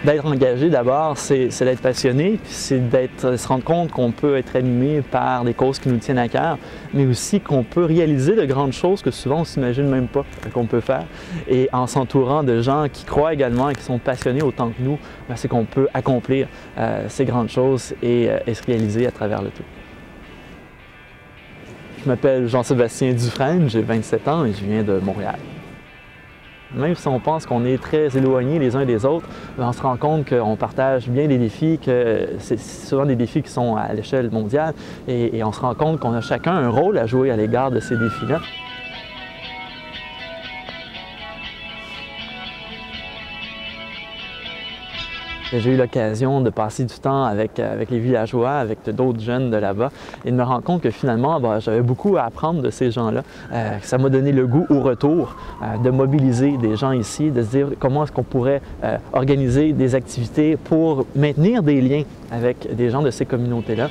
D'être engagé d'abord, c'est d'être passionné, puis c'est se rendre compte qu'on peut être animé par des causes qui nous tiennent à cœur, mais aussi qu'on peut réaliser de grandes choses que souvent on ne s'imagine même pas qu'on peut faire. Et en s'entourant de gens qui croient également et qui sont passionnés autant que nous, c'est qu'on peut accomplir ces grandes choses et se réaliser à travers le tout. Je m'appelle Jean-Sébastien Dufresne, j'ai 27 ans et je viens de Montréal. Même si on pense qu'on est très éloignés les uns des autres, on se rend compte qu'on partage bien des défis, que c'est souvent des défis qui sont à l'échelle mondiale et on se rend compte qu'on a chacun un rôle à jouer à l'égard de ces défis-là. J'ai eu l'occasion de passer du temps avec les villageois, avec d'autres jeunes de là-bas et de me rendre compte que finalement, j'avais beaucoup à apprendre de ces gens-là. Ça m'a donné le goût au retour de mobiliser des gens ici, de se dire comment est-ce qu'on pourrait organiser des activités pour maintenir des liens avec des gens de ces communautés-là.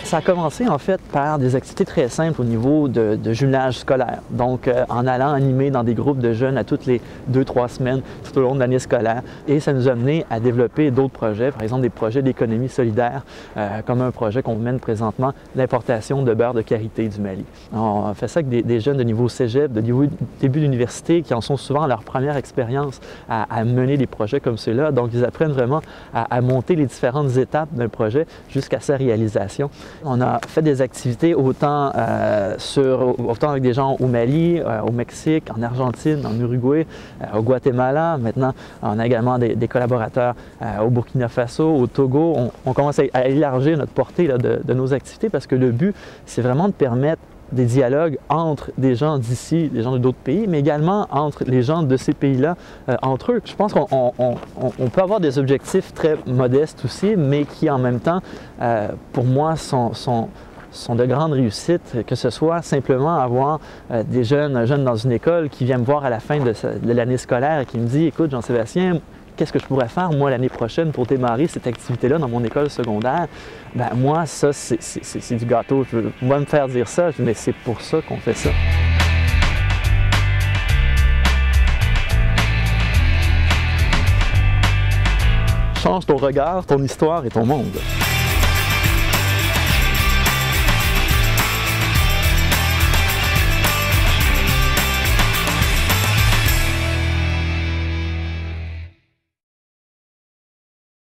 Ça a commencé en fait par des activités très simples au niveau de jumelage scolaire. Donc en allant animer dans des groupes de jeunes à toutes les 2-3 semaines tout au long de l'année scolaire. Et ça nous a amené à développer d'autres projets, par exemple des projets d'économie solidaire, comme un projet qu'on mène présentement, l'importation de beurre de karité du Mali. On fait ça avec des jeunes de niveau cégep, de niveau début d'université, qui en sont souvent à leur première expérience à mener des projets comme ceux-là. Donc ils apprennent vraiment à monter les différentes étapes d'un projet jusqu'à sa réalisation. On a fait des activités autant avec des gens au Mali, au Mexique, en Argentine, en Uruguay, au Guatemala. Maintenant, on a également des collaborateurs au Burkina Faso, au Togo. On commence à élargir notre portée là, de nos activités parce que le but, c'est vraiment de permettre des dialogues entre des gens d'ici, des gens de d'autres pays, mais également entre les gens de ces pays-là, entre eux. Je pense qu'on peut avoir des objectifs très modestes aussi, mais qui en même temps, pour moi, sont de grandes réussites, que ce soit simplement avoir des jeunes dans une école qui viennent me voir à la fin de l'année scolaire et qui me dit « Écoute, Jean-Sébastien, qu'est-ce que je pourrais faire, moi, l'année prochaine pour démarrer cette activité-là dans mon école secondaire? » Moi, ça, c'est du gâteau. On va me faire dire ça, mais c'est pour ça qu'on fait ça. Change ton regard, ton histoire et ton monde.